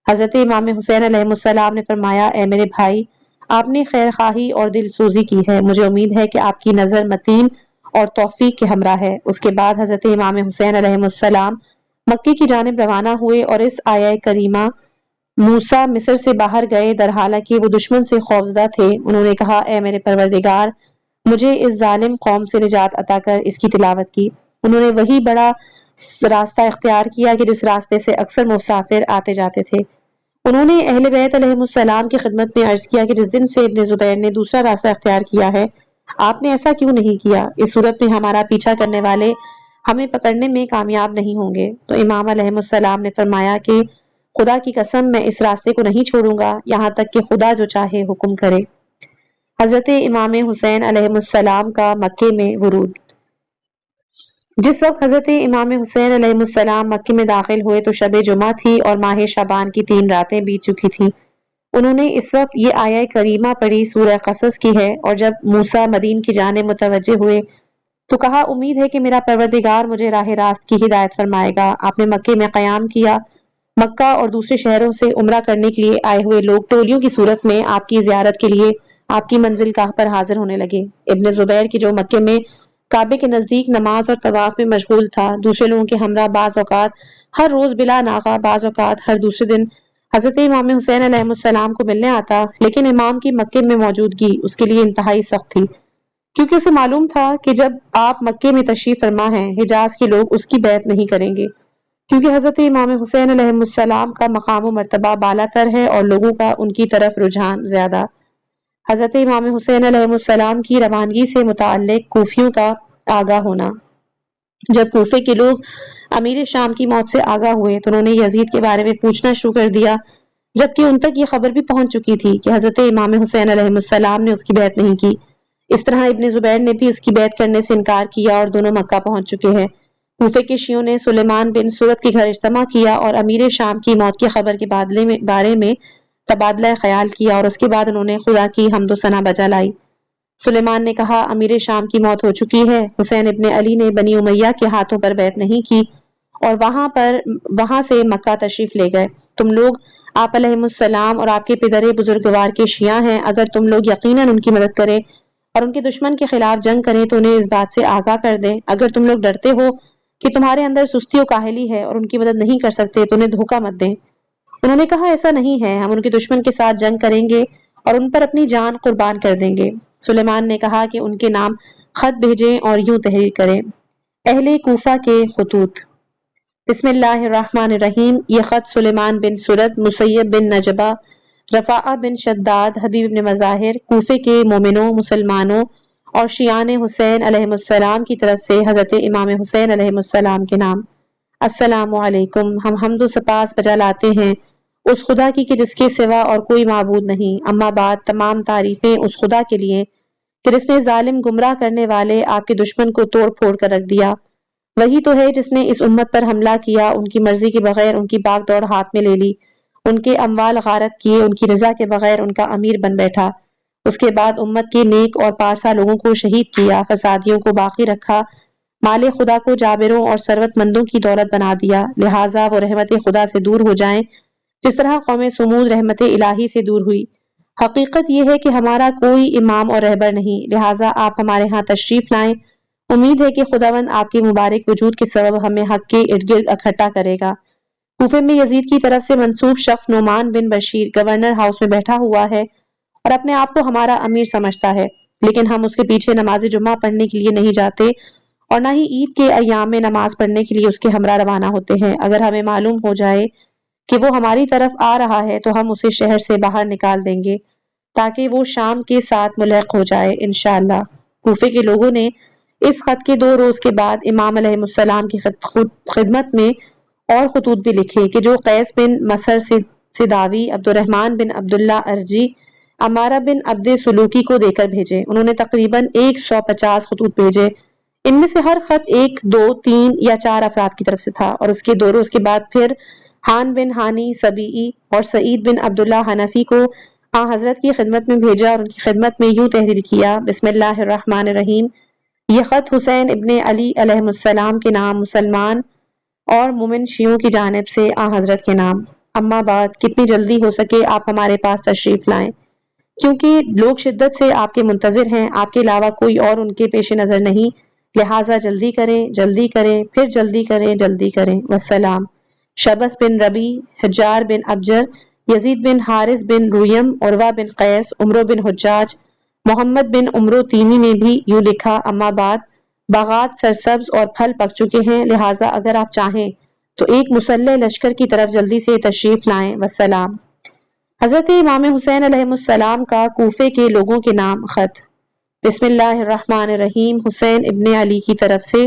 A: حضرت امام حسین علیہ السلام نے فرمایا، اے میرے بھائی، آپ نے خیر خواہی اور دل سوزی کی ہے، مجھے امید ہے کہ آپ کی نظر متین اور توفیق کے ہمراہ ہے۔ اس کے بعد حضرت امام حسین علیہ السلام مکے کی جانب روانہ ہوئے اور اس آیہ کریمہ موسیٰ مصر سے باہر گئے در حالانکہ وہ دشمن سے خوفزدہ تھے۔ انہوں نے کہا، اے میرے پروردگار، مجھے اس ظالم قوم سے نجات عطا کر، اس کی تلاوت کی۔ انہوں نے وہی بڑا راستہ اختیار کیا کہ جس راستے سے اکثر مسافر آتے جاتے تھے۔ انہوں نے اہل بیت علیہ السلام کی خدمت میں عرض کیا کہ جس دن سے ابن زبیر نے دوسرا راستہ اختیار کیا ہے، آپ نے ایسا کیوں نہیں کیا؟ اس صورت میں ہمارا پیچھا کرنے والے ہمیں پکڑنے میں کامیاب نہیں ہوں گے۔ تو امام علیہ السلام نے فرمایا کہ خدا کی قسم، میں اس راستے کو نہیں چھوڑوں گا یہاں تک کہ خدا جو چاہے حکم کرے۔ حضرت امام حسین علیہ السلام کا مکے میں ورود۔ جس وقت حضرت امام حسین علیہ السلام مکے میں داخل ہوئے تو شب جمعہ تھی اور ماہ شعبان کی 3 راتیں بیت چکی تھیں۔ انہوں نے اس وقت یہ آیہ کریمہ پڑھی، سورہ قصص کی ہے، اور جب موسیٰ مدین کی جانب متوجہ ہوئے تو کہا، امید ہے کہ میرا پروردگار مجھے راہ راست کی ہدایت فرمائے گا۔ آپ نے مکے میں قیام کیا۔ مکہ اور دوسرے شہروں سے عمرہ کرنے کے لیے آئے ہوئے لوگ ٹولیوں کی صورت میں آپ کی زیارت کے لیے آپ کی منزل گاہ پر حاضر ہونے لگے۔ ابن زبیر کی جو مکے میں کعبے کے نزدیک نماز اور طواف میں مشغول تھا، دوسرے لوگوں کے ہمراہ بعض اوقات ہر روز بلا ناغہ، بعض اوقات ہر دوسرے دن حضرت امام حسین علیہ السلام کو ملنے آتا، لیکن امام کی مکے میں موجودگی اس کے لیے انتہائی سخت تھی، کیونکہ اسے معلوم تھا کہ جب آپ مکے میں تشریف فرما ہیں، حجاز کے لوگ اس کی بیعت نہیں کریں گے، کیونکہ حضرت امام حسین علیہ السلام کا مقام و مرتبہ بالا تر ہے اور لوگوں کا ان کی طرف رجحان زیادہ۔ حضرت امام حسین علیہ السلام کی روانگی سے متعلق کوفیوں کا آگاہ ہونا۔ جب کوفے کے لوگ امیر شام کی موت سے آگاہ ہوئے تو انہوں نے یزید کے بارے میں پوچھنا شروع کر دیا، جبکہ ان تک یہ خبر بھی پہنچ چکی تھی کہ حضرت امام حسین علیہ السلام نے اس کی بیعت نہیں کی۔ اس طرح ابن زبیر نے بھی اس کی بیعت کرنے سے انکار کیا اور دونوں مکہ پہنچ چکے ہیں۔ کوفے کے شیعوں نے سلیمان بن سرد کے گھر اجتماع کیا اور امیر شام کی موت کی خبر کے بارے میں تبادلہ خیال کیا، اور اس کے بعد انہوں نے خدا کی حمد و ثنا بجا لائی۔ سلیمان نے کہا، امیر شام کی موت ہو چکی ہے۔ حسین ابن علی نے بنی امیہ کے ہاتھوں پر بیعت نہیں کی اور وہاں سے مکہ تشریف لے گئے۔ تم لوگ آپ علیہ السلام اور آپ کے پدر بزرگوار کے شیعہ ہیں، اگر تم لوگ یقیناً ان کی مدد کریں اور ان کے دشمن کے خلاف جنگ کریں تو انہیں اس بات سے آگاہ کر دیں۔ اگر تم لوگ ڈرتے ہو کہ تمہارے اندر سستی و کاہلی ہے اور ان کی مدد نہیں کر سکتے تو انہیں دھوکہ مت دیں۔ انہوں نے کہا، ایسا نہیں ہے، ہم ان کے دشمن کے ساتھ جنگ کریں گے اور ان پر اپنی جان قربان کر دیں گے۔ سلیمان نے کہا کہ ان کے نام خط بھیجیں اور یوں تحریر کریں: اہل کوفہ کے خطوط، بسم اللہ الرحمن الرحیم۔ یہ خط سلیمان بن سرد، مسیب بن نجبہ، رفاعہ بن شداد، حبیب بن مظاہر، کوفے کے مومنوں، مسلمانوں اور شیعان حسین علیہ السلام کی طرف سے حضرت امام حسین علیہ السلام کے نام۔ السلام علیکم، ہم حمد و سپاس بجا لاتے ہیں اس خدا کی کہ جس کے سوا اور کوئی معبود نہیں۔ اما بعد، تمام تعریفیں اس خدا کے لیے کہ جس نے ظالم گمراہ کرنے والے آپ کے دشمن کو توڑ پھوڑ کر رکھ دیا۔ وہی تو ہے جس نے اس امت پر حملہ کیا، ان کی مرضی کے بغیر ان کی باغ دوڑ ہاتھ میں لے لی، ان کے اموال غارت کیے، ان کی رضا کے بغیر ان کا امیر بن بیٹھا۔ اس کے بعد امت کے نیک اور پارسا لوگوں کو شہید کیا، فسادیوں کو باقی رکھا، مال خدا کو جابروں اور ثروت مندوں کی دولت بنا دیا، لہٰذا وہ رحمت خدا سے دور ہو جائیں جس طرح قوم سمود رحمت الہی سے دور ہوئی۔ حقیقت یہ ہے کہ ہمارا کوئی امام اور رہبر نہیں، لہٰذا آپ ہمارے ہاں تشریف لائیں۔ امید ہے کہ خداوند آپ کے مبارک وجود کے سبب ہمیں حق کے ارد گرد اکٹھا کرے گا۔ کوفے میں یزید کی طرف سے منسوب شخص نعمان بن بشیر گورنر ہاؤس میں بیٹھا ہوا ہے اور اپنے آپ کو ہمارا امیر سمجھتا ہے، لیکن ہم اس کے پیچھے نماز جمعہ پڑھنے کے لیے نہیں جاتے اور نہ ہی عید کے ایام میں نماز پڑھنے کے لیے اس کے ہمراہ روانہ ہوتے ہیں۔ اگر ہمیں معلوم ہو جائے کہ وہ ہماری طرف آ رہا ہے تو ہم اسے شہر سے باہر نکال دیں گے تاکہ وہ شام کے ساتھ ملحق ہو جائے انشاءاللہ۔ کوفے کے لوگوں نے اس خط کے 2 روز کے بعد امام علیہ السلام کی خدمت میں اور خطوط بھی لکھے کہ جو قیس بن مسر سداوی، عبد الرحمن بن عبداللہ ارجی، امارہ بن عبد سلوکی کو دے کر بھیجے۔ انہوں نے تقریباً 150 خطوط بھیجے۔ ان میں سے ہر خط 1، 2، 3 یا 4 افراد کی طرف سے تھا، اور اس کے 2 روز کے بعد پھر حان بن ہانی سبیعی اور سعید بن عبداللہ حنفی کو حضرت کی خدمت میں بھیجا اور ان کی خدمت میں یوں تحریر کیا: بسم اللہ الرحمن الرحیم۔ یہ خط حسین ابن علی علیہ السلام کے نام، مسلمان اور مومن شیعوں کی جانب سے حضرت کے نام۔ اما بعد، کتنی جلدی ہو سکے آپ ہمارے پاس تشریف لائیں، کیونکہ لوگ شدت سے آپ کے منتظر ہیں، آپ کے علاوہ کوئی اور ان کے پیش نظر نہیں، لہٰذا جلدی کریں، جلدی کریں، پھر جلدی کریں، جلدی کریں۔ والسلام۔ شبس بن ربی، حجار بن ابجر، یزید بن حارث بن رویم، عروہ بن قیس، عمرو بن حجاج، محمد بن عمرو تیمی نے بھی یوں لکھا: اما بعد، باغات سرسبز اور پھل پک چکے ہیں، لہٰذا اگر آپ چاہیں تو ایک مسلح لشکر کی طرف جلدی سے تشریف لائیں۔ والسلام۔ حضرت امام حسین علیہ السلام کا کوفے کے لوگوں کے نام خط۔ بسم اللہ الرحمن الرحیم۔ حسین ابن علی کی طرف سے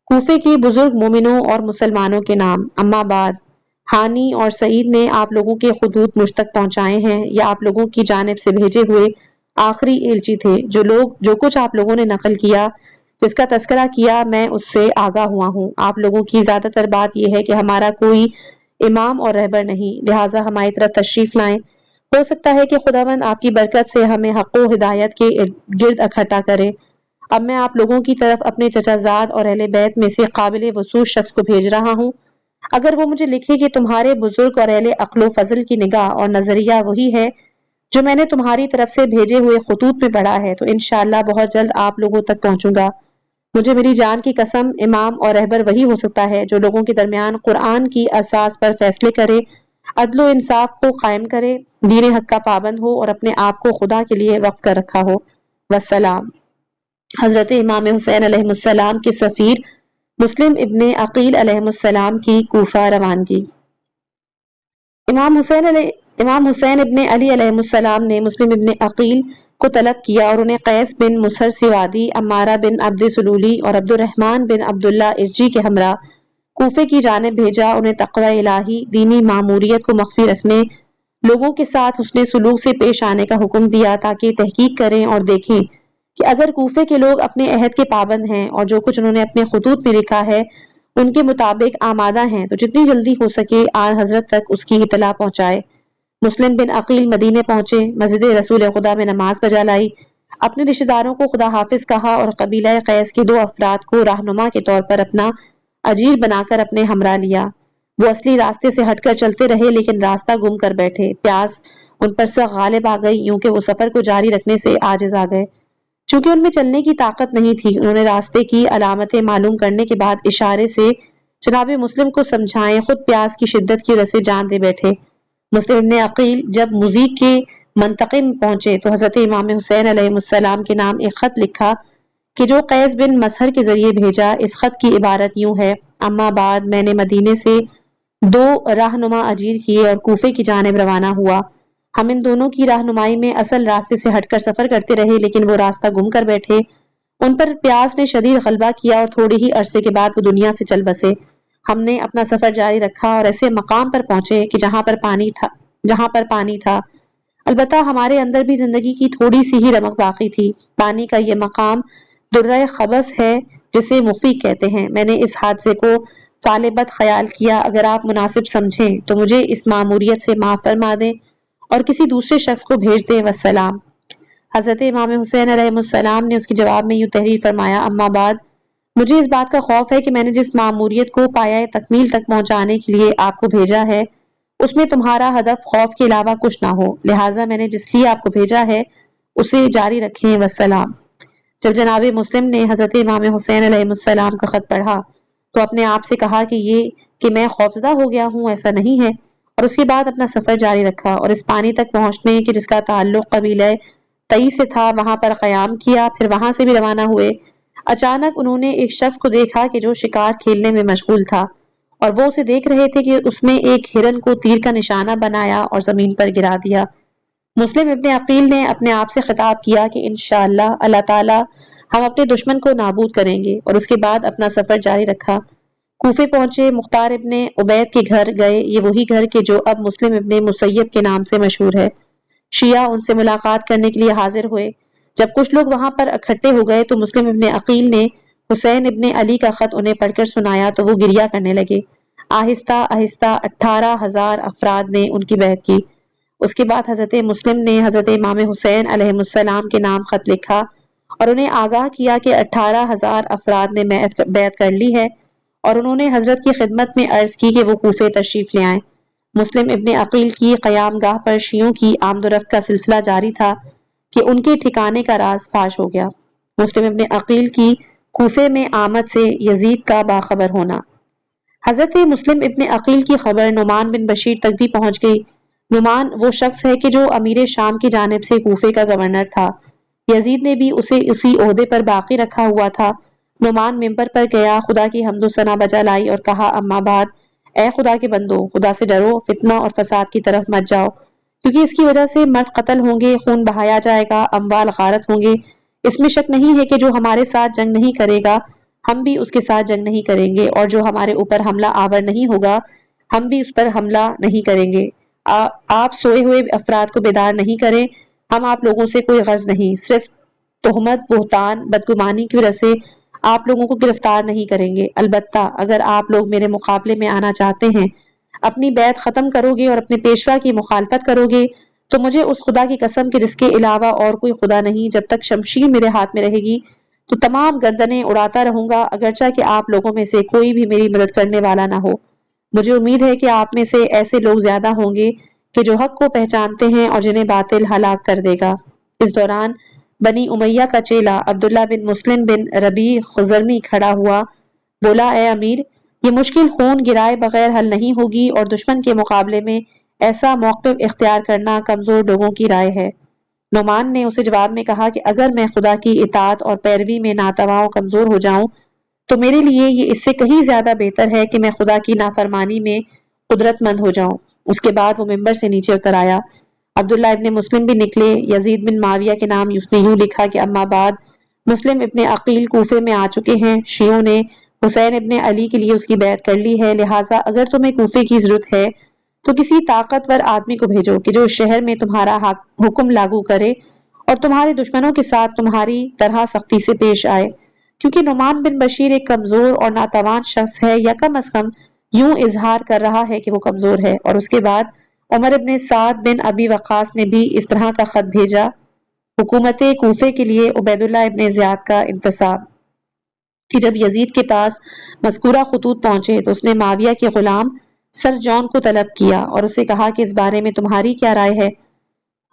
A: کوفے کے بزرگ مومنوں اور مسلمانوں کے نام۔ اما بعد، حانی اور سعید نے آپ لوگوں کے خطوط مجھ تک پہنچائے ہیں، یا آپ لوگوں کی جانب سے بھیجے ہوئے آخری ایلچی تھے۔ جو کچھ آپ لوگوں نے نقل کیا، جس کا تذکرہ کیا، میں اس سے آگاہ ہوا ہوں۔ آپ لوگوں کی زیادہ تر بات یہ ہے کہ ہمارا کوئی امام اور رہبر نہیں، لہٰذا ہماری طرف تشریف لائیں۔ ہو سکتا ہے کہ خداوند آپ کی برکت سے ہمیں حق و ہدایت کے گرد اکٹھا کرے۔ اب میں آپ لوگوں کی طرف اپنے چچا زاد اور اہل بیت میں سے قابل وصول شخص کو بھیج رہا ہوں۔ اگر وہ مجھے لکھے کہ تمہارے بزرگ اور اہل عقل و فضل کی نگاہ اور نظریہ وہی ہے جو میں نے تمہاری طرف سے بھیجے ہوئے خطوط میں پڑھا ہے، تو انشاءاللہ بہت جلد آپ لوگوں تک پہنچوں گا۔ مجھے میری جان کی قسم، امام اور رہبر وہی ہو سکتا ہے جو لوگوں کے درمیان قرآن کی اساس پر فیصلے کرے، عدل و انصاف کو قائم کرے، دین حق کا پابند ہو اور اپنے آپ کو خدا کے لیے وقف کر رکھا ہو۔ والسلام۔ حضرت امام حسین علیہ السلام کے سفیر مسلم ابن عقیل علیہ السلام کی کوفہ روانگی۔ امام حسین ابن علی علیہ السلام نے مسلم ابن عقیل کو طلب کیا اور انہیں قیس بن مسر سوادی، امارہ بن عبد سلولی اور عبد الرحمن بن عبداللہ ارجی کے ہمراہ کوفے کی جانب بھیجا۔ انہیں تقوی الہی، دینی ماموریت کو مخفی رکھنے، لوگوں کے ساتھ حسن سلوک سے پیش آنے کا حکم دیا تاکہ تحقیق کریں اور دیکھیں کہ اگر کوفے کے لوگ اپنے عہد کے پابند ہیں اور جو کچھ انہوں نے اپنے خطوط میں لکھا ہے ان کے مطابق آمادہ ہیں تو جتنی جلدی ہو سکے آن حضرت تک اس کی اطلاع پہنچائے۔ مسلم بن عقیل مدینے پہنچے، مسجد رسول خدا میں نماز بجا لائی، اپنے رشتہ داروں کو خدا حافظ کہا اور قبیلہ قیس کے 2 افراد کو رہنما کے طور پر اپنا اجیر بنا کر اپنے ہمراہ لیا۔ وہ اصلی راستے سے ہٹ کر چلتے رہے لیکن راستہ گم کر بیٹھے۔ پیاس ان پر سخت غالب آ گئی، یوں کہ وہ سفر کو جاری رکھنے سے عاجز آ گئے۔ چونکہ ان میں چلنے کی طاقت نہیں تھی، انہوں نے راستے کی علامتیں معلوم کرنے کے بعد اشارے سے جناب مسلم کو سمجھائیں، خود پیاس کی شدت کی وجہ سے جان دے بیٹھے۔ مسلم ابن عقیل جب مضیق کے منطقے میں پہنچے تو حضرت امام حسین علیہ السلام کے نام ایک خط لکھا کہ جو قیس بن مسہر کے ذریعے بھیجا۔ اس خط کی عبارت یوں ہے: اما بعد، میں نے مدینے سے 2 رہنما اجیر کیے اور کوفے کی جانب روانہ ہوا۔ ہم ان دونوں کی رہنمائی میں اصل راستے سے ہٹ کر سفر کرتے رہے لیکن وہ راستہ گم کر بیٹھے۔ ان پر پیاس نے شدید غلبہ کیا اور تھوڑے ہی عرصے کے بعد وہ دنیا سے چل بسے۔ ہم نے اپنا سفر جاری رکھا اور ایسے مقام پر پہنچے کہ جہاں پر پانی تھا، البتہ ہمارے اندر بھی زندگی کی تھوڑی سی ہی رمق باقی تھی۔ پانی کا یہ مقام درہ خبس ہے جسے مفیق کہتے ہیں۔ میں نے اس حادثے کو غالبت خیال کیا، اگر آپ مناسب سمجھیں تو مجھے اس ماموریت سے معاف فرما دیں اور کسی دوسرے شخص کو بھیج دیں، والسلام۔ حضرت امام حسین علیہ السلام نے اس کے جواب میں یوں تحریر فرمایا: اما بعد، مجھے اس بات کا خوف ہے کہ میں نے جس ماموریت کو پایہ تکمیل تک پہنچانے کے لیے آپ کو بھیجا ہے اس میں تمہارا ہدف خوف کے علاوہ کچھ نہ ہو، لہٰذا میں نے جس لیے آپ کو بھیجا ہے اسے جاری رکھیں، والسلام۔ جب جناب مسلم نے حضرت امام حسین علیہ السلام کا خط پڑھا تو اپنے آپ سے کہا کہ میں خوفزدہ ہو گیا ہوں، ایسا نہیں ہے، اور اس کے بعد اپنا سفر جاری رکھا اور اس پانی تک پہنچنے کہ جس کا تعلق قبیلہ تئی سے تھا وہاں پر قیام کیا، پھر وہاں سے بھی روانہ ہوئے۔ اچانک انہوں نے ایک شخص کو دیکھا کہ جو شکار کھیلنے میں مشغول تھا اور وہ اسے دیکھ رہے تھے کہ اس نے ایک ہرن کو تیر کا نشانہ بنایا اور زمین پر گرا دیا۔ مسلم ابن عقیل نے اپنے آپ سے خطاب کیا کہ انشاءاللہ اللہ تعالی ہم اپنے دشمن کو نابود کریں گے، اور اس کے بعد اپنا سفر جاری رکھا۔ کوفے پہنچے، مختار ابن عبید کے گھر گئے، یہ وہی گھر کہ جو اب مسلم ابن مسیب کے نام سے مشہور ہے۔ شیعہ ان سے ملاقات کرنے کے لیے حاضر ہوئے۔ جب کچھ لوگ وہاں پر اکٹھے ہو گئے تو مسلم ابن عقیل نے حسین ابن علی کا خط انہیں پڑھ کر سنایا تو وہ گریہ کرنے لگے۔ آہستہ آہستہ 18,000 افراد نے ان کی بیعت کی۔ اس کے بعد حضرت مسلم نے حضرت امام حسین علیہ السلام کے نام خط لکھا اور انہیں آگاہ کیا کہ 18,000 افراد نے بیعت کر لی ہے، اور انہوں نے حضرت کی خدمت میں عرض کی کہ وہ کوفے تشریف لے آئیں۔ مسلم ابن عقیل کی قیام گاہ پر شیعوں کی آمد و رفت کا سلسلہ جاری تھا کہ ان کے ٹھکانے کا راز فاش ہو گیا۔ مسلم ابن عقیل کی کوفے میں آمد سے یزید کا باخبر ہونا۔ حضرت مسلم ابن عقیل کی خبر نعمان بن بشیر تک بھی پہنچ گئی۔ نعمان وہ شخص ہے کہ جو امیر شام کی جانب سے کوفے کا گورنر تھا۔ یزید نے بھی اسے اسی عہدے پر باقی رکھا ہوا تھا۔ نعمان منبر پر گیا، خدا کی حمد و ثنا بجا لائی اور کہا: اما بعد، اے خدا کے بندو، خدا سے ڈرو، فتنہ اور فساد کی طرف مت جاؤ، کیونکہ اس کی وجہ سے مرد قتل ہوں گے، خون بہایا جائے گا، اموال غارت ہوں گے۔ اس میں شک نہیں ہے کہ جو ہمارے ساتھ جنگ نہیں کرے گا ہم بھی اس کے ساتھ جنگ نہیں کریں گے، اور جو ہمارے اوپر حملہ آور نہیں ہوگا ہم بھی اس پر حملہ نہیں کریں گے۔ آپ سوئے ہوئے افراد کو بیدار نہیں کریں، ہم آپ لوگوں سے کوئی غرض نہیں، صرف تہمت، بہتان، بدگمانی کی وجہ سے آپ لوگوں کو گرفتار نہیں کریں گے۔ البتہ اگر آپ لوگ میرے مقابلے میں آنا چاہتے ہیں، اپنی بیعت ختم کرو گے اور اپنے پیشوا کی مخالفت کرو گے تو مجھے اس خدا کی قسم کہ جس کے علاوہ اور کوئی خدا نہیں، جب تک شمشیر میرے ہاتھ میں رہے گی تو تمام گردنیں اڑاتا رہوں گا، اگرچہ کہ آپ لوگوں میں سے کوئی بھی میری مدد کرنے والا نہ ہو۔ مجھے امید ہے کہ آپ میں سے ایسے لوگ زیادہ ہوں گے کہ جو حق کو پہچانتے ہیں اور جنہیں باطل ہلاک کر دے گا۔ اس دوران بنی امیہ کا چیلا عبداللہ بن مسلم بن ربیع خزرمی کھڑا ہوا، بولا: اے امیر، یہ مشکل خون گرائے بغیر حل نہیں ہوگی، اور دشمن کے مقابلے میں ایسا موقف اختیار کرنا کمزور لوگوں کی رائے ہے۔ نعمان نے اسے جواب میں کہا کہ اگر میں خدا کی اطاعت اور پیروی میں ناتواں کمزور ہو جاؤں تو میرے لیے یہ اس سے کہیں زیادہ بہتر ہے کہ میں خدا کی نافرمانی میں قدرت مند ہو جاؤں۔ اس کے بعد وہ منبر سے نیچے اتر آیا۔ عبداللہ ابن مسلم بھی نکلے۔ یزید بن معاویہ کے نام اس نے یوں لکھا کہ اما بعد، مسلم ابن عقیل کوفے میں آ چکے ہیں۔ شیعوں نے حسین ابن علی کے لیے اس کی بیعت کر لی ہے، لہٰذا اگر تمہیں کوفے کی ضرورت ہے تو کسی طاقتور آدمی کو بھیجو کہ جو اس شہر میں تمہارا حکم لاگو کرے اور تمہارے دشمنوں کے ساتھ تمہاری طرح سختی سے پیش آئے، کیونکہ نعمان بن بشیر ایک کمزور اور ناتوان شخص ہے، یا کم از کم یوں اظہار کر رہا ہے کہ وہ کمزور ہے۔ اور اس کے بعد عمر ابن سعد بن ابی وقاص نے بھی اس طرح کا خط بھیجا حکومت کوفے کے لیے عبید اللہ ابن زیاد کا انتصاب، کہ جب یزید کے پاس مذکورہ خطوط پہنچے تو اس نے معاویہ کے غلام سر جون کو طلب کیا اور اسے کہا کہ اس بارے میں تمہاری کیا رائے ہے؟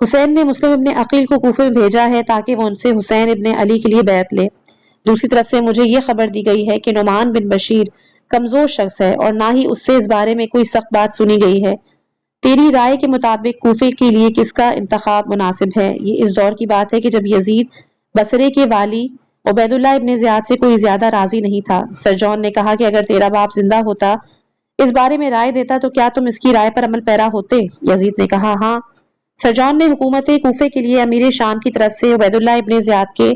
A: حسین نے مسلم ابن عقیل کو کوفے میں بھیجا ہے تاکہ وہ ان سے حسین ابن علی کے لیے بیعت لے۔ دوسری طرف سے مجھے یہ خبر دی گئی ہے کہ نعمان بن بشیر کمزور شخص ہے اور نہ ہی اس سے اس بارے میں کوئی سخت بات سنی گئی ہے۔ تیری رائے کے مطابق کوفے کے لیے کس کا انتخاب مناسب ہے؟ یہ اس دور کی بات ہے کہ جب یزید بصرے کے والی عبید اللہ ابن زیاد سے کوئی زیادہ راضی نہیں تھا۔ سر جون نے کہا کہ اگر تیرا باپ زندہ ہوتا اس بارے میں رائے دیتا تو کیا تم اس کی رائے پر عمل پیرا ہوتے؟ یزید نے کہا ہاں۔ سر جون نے حکومت کوفے کے لیے امیر شام کی طرف سے عبید اللہ ابن زیاد کے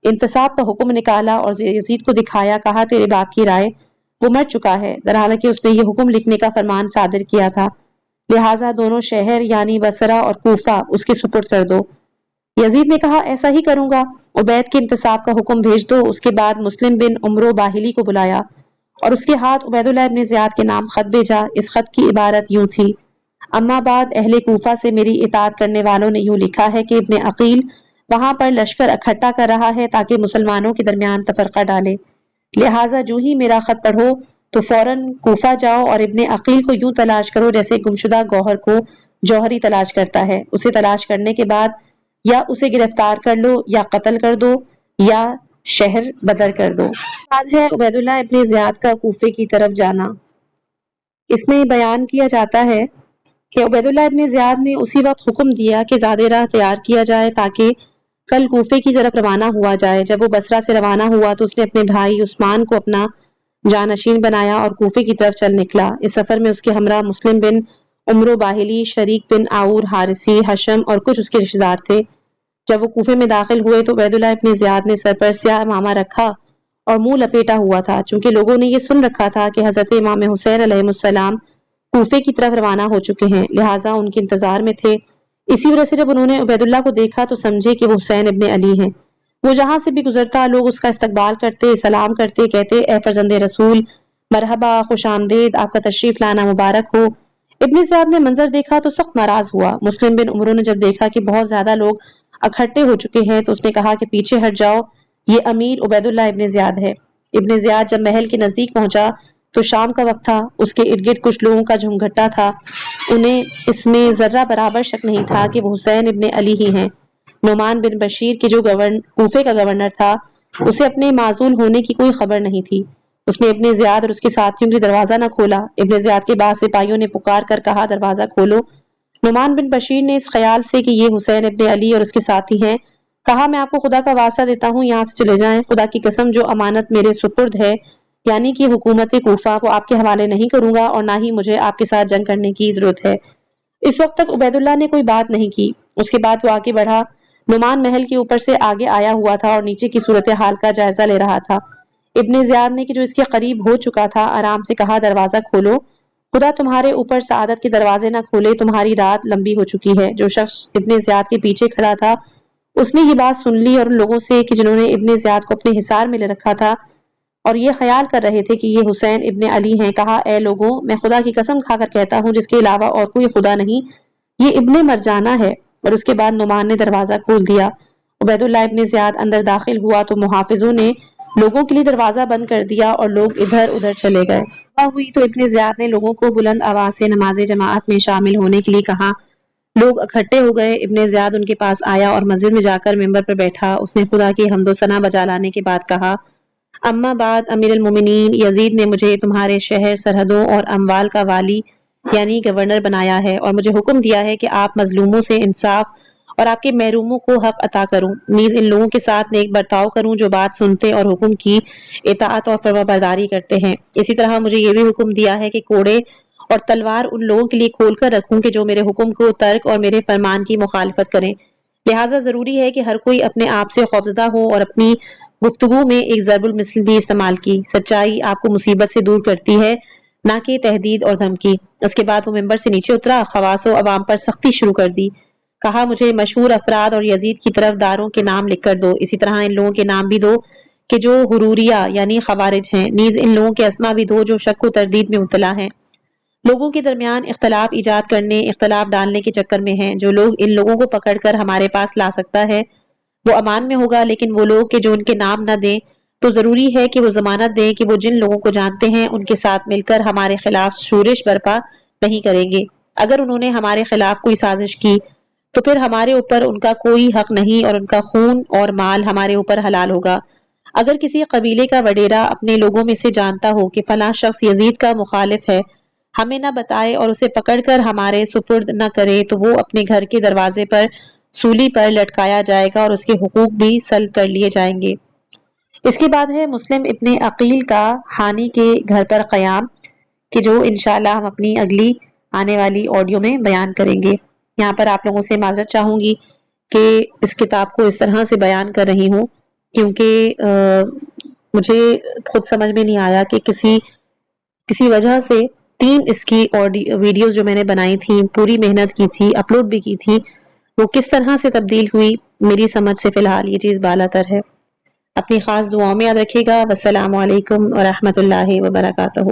A: انتصاب کا حکم نکالا اور یزید کو دکھایا، کہا تیرے باپ کی رائے، وہ مر چکا ہے، درحالانکہ اس نے یہ حکم لکھنے کا فرمان صادر کیا تھا، لہٰذا دونوں شہر یعنی بصرہ اور کوفہ اس کے سپرد کر دو۔ یزید نے کہا ایسا ہی کروں گا۔ عبید کے انتصاب کا حکم بھیج دو۔ اس کے بعد مسلم بن عمرو باہلی کو بلایا اور اس کے ہاتھ عبید اللہ ابن زیاد کے نام خط بھیجا۔ اس خط کی عبارت یوں تھی: اما بعد اہل کوفہ سے میری اطاعت کرنے والوں نے یوں لکھا ہے کہ ابن عقیل وہاں پر لشکر اکٹھا کر رہا ہے تاکہ مسلمانوں کے درمیان تفرقہ ڈالے، لہٰذا جو ہی میرا خط پڑھو تو فوراً کوفہ جاؤ اور ابن عقیل کو یوں تلاش کرو جیسے گمشدہ گوہر کو جوہری تلاش کرتا ہے۔ اسے تلاش کرنے کے بعد یا اسے گرفتار کر لو یا قتل کر دو یا شہر بدر کر دو۔ بعد ہے عبید اللہ ابن زیاد کا کوفے کی طرف جانا۔ اس میں بیان کیا جاتا ہے کہ عبید اللہ ابن زیاد نے اسی وقت حکم دیا کہ زاد راہ تیار کیا جائے تاکہ کل کوفے کی طرف روانہ ہوا جائے۔ جب وہ بصرہ سے روانہ ہوا تو اس نے اپنے بھائی عثمان کو اپنا جانشین بنایا اور کوفے کی طرف چل نکلا۔ اس سفر میں اس کے ہمراہ مسلم بن عمرو باہلی، شریک بن عور، حارثی، حشم اور کچھ اس کے رشتہ دار تھے۔ جب وہ کوفے میں داخل ہوئے تو عبید اللہ ابن زیاد نے سر پر سیاہ امامہ رکھا اور منہ لپیٹا ہوا تھا، چونکہ لوگوں نے یہ سن رکھا تھا کہ حضرت امام حسین علیہ السلام کوفے کی طرف روانہ ہو چکے ہیں، لہٰذا ان کے انتظار میں تھے۔ اسی وجہ سے جب انہوں نے عبید اللہ کو دیکھا تو سمجھے کہ وہ حسین ابن علی ہیں۔ وہ جہاں سے بھی گزرتا لوگ اس کا استقبال کرتے، سلام کرتے، کہتے اے فرزند رسول، مرحبا، خوش آمدید، آپ کا تشریف لانا مبارک ہو۔ ابن زیاد نے منظر دیکھا تو سخت ناراض ہوا۔ مسلم بن عمرو نے جب دیکھا کہ بہت زیادہ لوگ اکٹھے ہو چکے ہیں تو اس نے کہا کہ پیچھے ہٹ جاؤ، یہ امیر عبید اللہ ابن زیاد ہے۔ ابن زیاد جب محل کے نزدیک پہنچا تو شام کا وقت تھا، اس کے ارد گرد کچھ لوگوں کا جھمگھٹا تھا، انہیں اس میں ذرہ برابر شک نہیں تھا کہ وہ حسین ابن علی ہی ہیں۔ نعمان بن بشیر کے جو کوفے کا گورنر تھا، اسے اپنے معزول ہونے کی کوئی خبر نہیں تھی۔ اس نے ابن زیاد اور اس کے ساتھیوں کے دروازہ نہ کھولا۔ ابن زیاد کے بعد سپاہیوں نے پکار کر کہا دروازہ کھولو۔ نعمان بن بشیر نے اس خیال سے کہ یہ حسین ابن علی اور اس کے ساتھی ہیں کہا میں آپ کو خدا کا واسطہ دیتا ہوں یہاں سے چلے جائیں، خدا کی قسم جو امانت میرے سپرد ہے یعنی کہ حکومت کوفہ کو آپ کے حوالے نہیں کروں گا اور نہ ہی مجھے آپ کے ساتھ جنگ کرنے کی ضرورت ہے۔ اس وقت تک عبید اللہ نے کوئی بات نہیں کی۔ اس کے بعد وہ آگے بڑھا۔ نعمان محل کے اوپر سے آگے آیا ہوا تھا اور نیچے کی صورتحال کا جائزہ لے رہا تھا۔ ابن زیاد نے کہ جو اس کے قریب ہو چکا تھا آرام سے کہا دروازہ کھولو، خدا تمہارے اوپر سعادت کے دروازے نہ کھولے، تمہاری رات لمبی ہو چکی ہے۔ جو شخص ابن زیاد کے پیچھے کھڑا تھا اس نے یہ بات سن لی اور ان لوگوں سے کہ جنہوں نے ابن زیاد کو اپنے حصار میں لے رکھا تھا اور یہ خیال کر رہے تھے کہ یہ حسین ابن علی ہیں، کہا اے لوگوں، میں خدا کی قسم کھا کر کہتا ہوں جس کے علاوہ اور کوئی خدا نہیں، یہ ابن مرجانہ ہے۔ اور اس کے بعد نعمان نے دروازہ کھول دیا۔ عبید اللہ ابن زیاد اندر داخل ہوا تو محافظوں نے لوگوں کے لیے دروازہ بند کر دیا اور لوگ ادھر ادھر چلے گئے۔ صبح ہوئی تو ابن زیاد نے لوگوں کو بلند آواز سے نماز جماعت میں شامل ہونے کے لیے کہا۔ لوگ اکٹھے ہو گئے۔ ابن زیاد ان کے پاس آیا اور مسجد میں جا کر ممبر پر بیٹھا۔ اس نے خدا کی حمد و ثنا بجا لانے کے بعد کہا اما بعد امیر المومنین، یزید نے مجھے تمہارے شہر، سرحدوں اور اموال کا والی یعنی گورنر بنایا ہے اور مجھے حکم دیا ہے کہ آپ مظلوموں سے انصاف اور آپ کے محروموں کو حق عطا کروں، نیز ان لوگوں کے ساتھ نیک برتاؤ کروں جو بات سنتے اور حکم کی اطاعت اور فرمانبرداری کرتے ہیں۔ اسی طرح مجھے یہ بھی حکم دیا ہے کہ کوڑے اور تلوار ان لوگوں کے لیے کھول کر رکھوں کہ جو میرے حکم کو ترک اور میرے فرمان کی مخالفت کریں۔ لہٰذا ضروری ہے کہ ہر کوئی اپنے آپ سے خوفزدہ ہو اور اپنی گفتگو میں ایک ضرب المثل بھی استعمال کی۔ سچائی آپ کو مصیبت سے دور کرتی ہے، نہ کہ تہدید اور دھمکی۔ اس کے بعد وہ ممبر سے نیچے اترا، خواص و عوام پر سختی شروع کر دی۔ کہا مجھے مشہور افراد اور یزید کی طرف داروں کے نام لکھ کر دو، اسی طرح ان لوگوں کے نام بھی دو کہ جو حروریہ یعنی خوارج ہیں، نیز ان لوگوں کے اسما بھی دو جو شک و تردید میں مبتلا ہیں، لوگوں کے درمیان اختلاف ایجاد کرنے، اختلاف ڈالنے کے چکر میں ہیں۔ جو لوگ ان لوگوں کو پکڑ کر ہمارے پاس لا سکتا ہے وہ امان میں ہوگا، لیکن وہ لوگ کہ جو ان کے نام نہ دیں تو ضروری ہے کہ وہ ضمانت دیں کہ وہ جن لوگوں کو جانتے ہیں ان کے ساتھ مل کر ہمارے خلاف شورش برپا نہیں کریں گے۔ اگر انہوں نے ہمارے خلاف کوئی سازش کی تو پھر ہمارے اوپر ان کا کوئی حق نہیں اور ان کا خون اور مال ہمارے اوپر حلال ہوگا۔ اگر کسی قبیلے کا وڈیرا اپنے لوگوں میں سے جانتا ہو کہ فلاں شخص یزید کا مخالف ہے، ہمیں نہ بتائے اور اسے پکڑ کر ہمارے سپرد نہ کرے تو وہ اپنے گھر کے دروازے پر سولی پر لٹکایا جائے گا اور اس کے حقوق بھی سلب کر لیے جائیں گے۔ اس کے بعد ہے مسلم ابن عقیل کا ہانی کے گھر پر قیام، کہ جو انشاءاللہ ہم اپنی اگلی آنے والی آڈیو میں بیان کریں گے۔ یہاں پر آپ لوگوں سے معذرت چاہوں گی کہ اس کتاب کو اس طرح سے بیان کر رہی ہوں، کیونکہ مجھے خود سمجھ میں نہیں آیا کہ کسی وجہ سے 3 اس کی ویڈیوز جو میں نے بنائی تھی، پوری محنت کی تھی، اپلوڈ بھی کی تھی، وہ کس طرح سے تبدیل ہوئی، میری سمجھ سے فی الحال یہ چیز بالا تر ہے۔ اپنی خاص دعاؤں میں یاد رکھیے گا۔ والسلام علیکم ورحمۃ اللہ وبرکاتہ۔